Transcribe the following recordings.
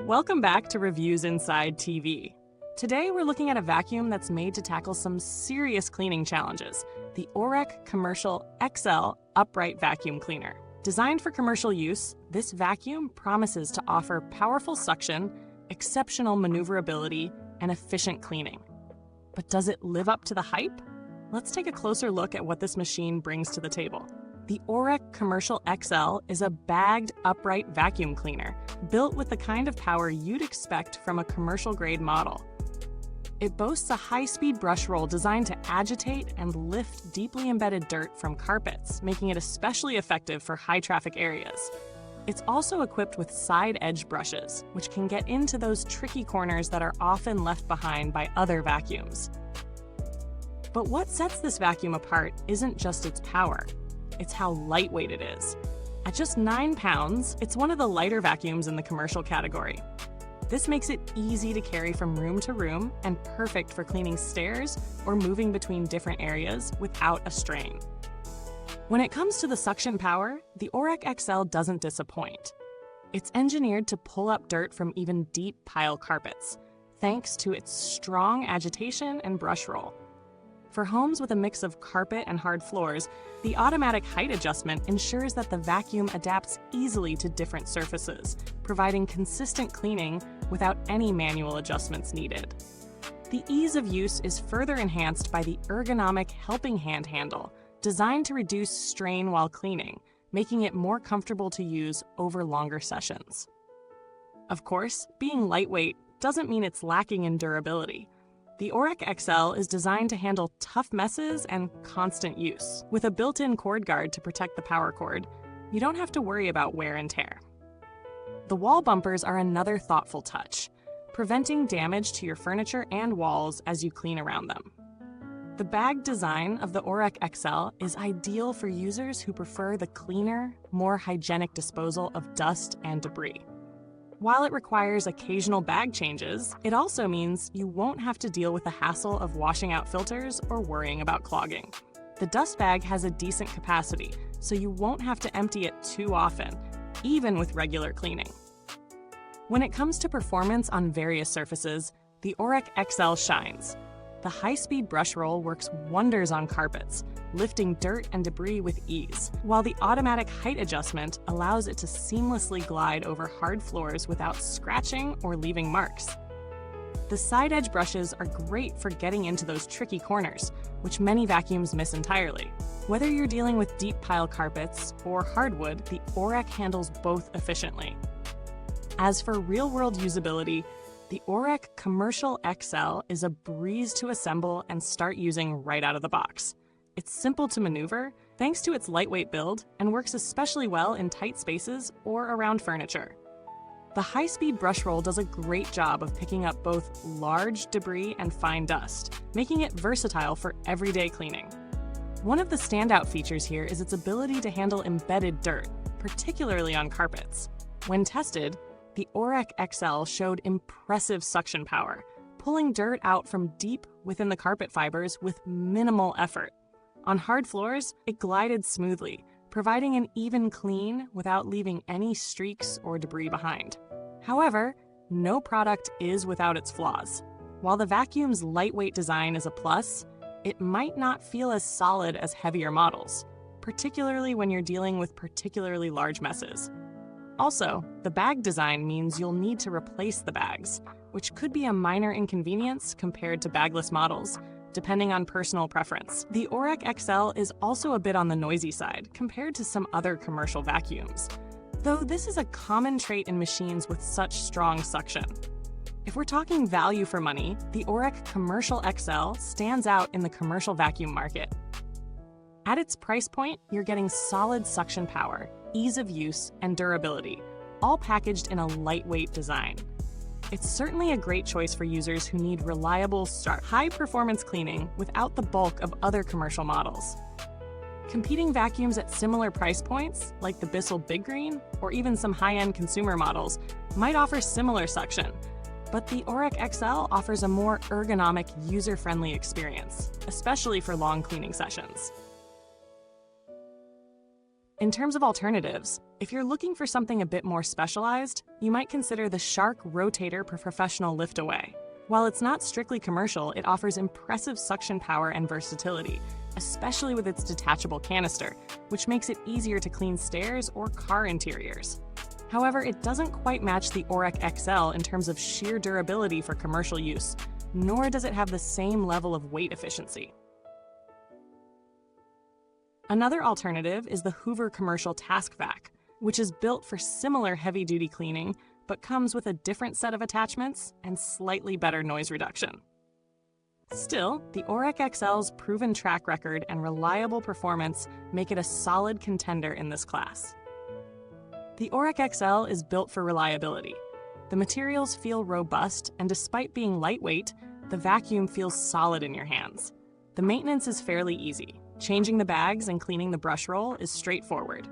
Welcome back to Reviewsinsidetv. Today we're looking at a vacuum that's made to tackle some serious cleaning challenges, the Oreck Commercial XL Upright Vacuum Cleaner. Designed for commercial use, this vacuum promises to offer powerful suction, exceptional maneuverability, and efficient cleaning. But does it live up to the hype? Let's take a closer look at what this machine brings to the table. The Oreck Commercial XL is a bagged upright vacuum cleaner, built with the kind of power you'd expect from a commercial-grade model. It boasts a high-speed brush roll designed to agitate and lift deeply embedded dirt from carpets, making it especially effective for high-traffic areas. It's also equipped with side edge brushes, which can get into those tricky corners that are often left behind by other vacuums. But what sets this vacuum apart isn't just its power, it's how lightweight it is. At just 9 pounds, it's one of the lighter vacuums in the commercial category. This makes it easy to carry from room to room and perfect for cleaning stairs or moving between different areas without a strain. When it comes to the suction power, the Oreck XL doesn't disappoint. It's engineered to pull up dirt from even deep pile carpets, thanks to its strong agitation and brush roll. For homes with a mix of carpet and hard floors, the automatic height adjustment ensures that the vacuum adapts easily to different surfaces, providing consistent cleaning without any manual adjustments needed. The ease of use is further enhanced by the ergonomic helping hand handle, designed to reduce strain while cleaning, making it more comfortable to use over longer sessions. Of course, being lightweight doesn't mean it's lacking in durability. The Oreck XL is designed to handle tough messes and constant use. With a built-in cord guard to protect the power cord, you don't have to worry about wear and tear. The wall bumpers are another thoughtful touch, preventing damage to your furniture and walls as you clean around them. The bag design of the Oreck XL is ideal for users who prefer the cleaner, more hygienic disposal of dust and debris. While it requires occasional bag changes, it also means you won't have to deal with the hassle of washing out filters or worrying about clogging. The dust bag has a decent capacity, so you won't have to empty it too often, even with regular cleaning. When it comes to performance on various surfaces, the Oreck XL shines. The high-speed brush roll works wonders on carpets, lifting dirt and debris with ease, while the automatic height adjustment allows it to seamlessly glide over hard floors without scratching or leaving marks. The side edge brushes are great for getting into those tricky corners, which many vacuums miss entirely. Whether you're dealing with deep pile carpets or hardwood, the Oreck handles both efficiently. As for real-world usability, the Oreck Commercial XL is a breeze to assemble and start using right out of the box. It's simple to maneuver, thanks to its lightweight build, and works especially well in tight spaces or around furniture. The high-speed brush roll does a great job of picking up both large debris and fine dust, making it versatile for everyday cleaning. One of the standout features here is its ability to handle embedded dirt, particularly on carpets. When tested, the Oreck XL showed impressive suction power, pulling dirt out from deep within the carpet fibers with minimal effort. On hard floors, it glided smoothly, providing an even clean without leaving any streaks or debris behind. However, no product is without its flaws. While the vacuum's lightweight design is a plus, it might not feel as solid as heavier models, particularly when you're dealing with particularly large messes. Also, the bag design means you'll need to replace the bags, which could be a minor inconvenience compared to bagless models, depending on personal preference. The Oreck XL is also a bit on the noisy side compared to some other commercial vacuums, though this is a common trait in machines with such strong suction. If we're talking value for money, the Oreck Commercial XL stands out in the commercial vacuum market. At its price point, you're getting solid suction power, ease of use, and durability, all packaged in a lightweight design. It's certainly a great choice for users who need reliable, high-performance cleaning without the bulk of other commercial models. Competing vacuums at similar price points, like the Bissell Big Green, or even some high-end consumer models, might offer similar suction, but the Oreck XL offers a more ergonomic, user-friendly experience, especially for long cleaning sessions. In terms of alternatives, If you're looking for something a bit more specialized, you might consider the Shark Rotator Professional Lift-Away. While it's not strictly commercial, it offers impressive suction power and versatility, especially with its detachable canister, which makes it easier to clean stairs or car interiors. However, it doesn't quite match the Oreck XL in terms of sheer durability for commercial use, nor does it have the same level of weight efficiency. Another alternative is the Hoover Commercial Task Vac, which is built for similar heavy-duty cleaning, but comes with a different set of attachments and slightly better noise reduction. Still, the Oreck XL's proven track record and reliable performance make it a solid contender in this class. The Oreck XL is built for reliability. The materials feel robust, and despite being lightweight, the vacuum feels solid in your hands. The maintenance is fairly easy. Changing the bags and cleaning the brush roll is straightforward.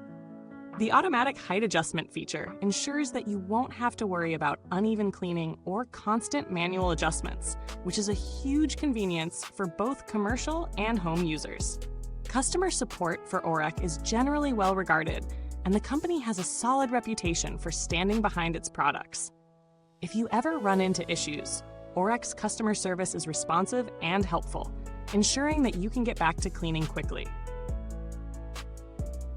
The automatic height adjustment feature ensures that you won't have to worry about uneven cleaning or constant manual adjustments, which is a huge convenience for both commercial and home users. Customer support for Oreck is generally well regarded, and the company has a solid reputation for standing behind its products. If you ever run into issues, Oreck's customer service is responsive and helpful, ensuring that you can get back to cleaning quickly.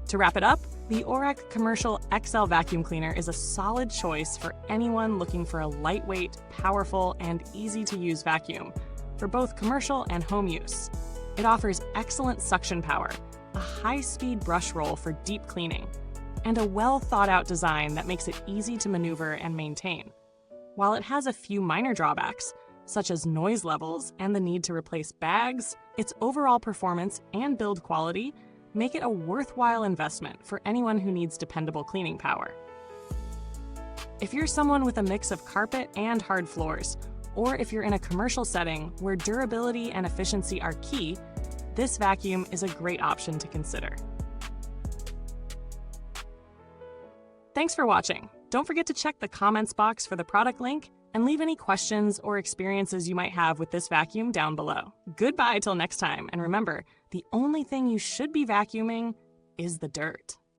To wrap it up, the Oreck Commercial XL Vacuum Cleaner is a solid choice for anyone looking for a lightweight, powerful, and easy-to-use vacuum for both commercial and home use. It offers excellent suction power, a high-speed brush roll for deep cleaning, and a well-thought-out design that makes it easy to maneuver and maintain. While it has a few minor drawbacks, such as noise levels and the need to replace bags, its overall performance and build quality make it a worthwhile investment for anyone who needs dependable cleaning power. If you're someone with a mix of carpet and hard floors, or if you're in a commercial setting where durability and efficiency are key, this vacuum is a great option to consider. Thanks for watching. Don't forget to check the comments box for the product link and leave any questions or experiences you might have with this vacuum down below. Goodbye till next time, and remember, the only thing you should be vacuuming is the dirt.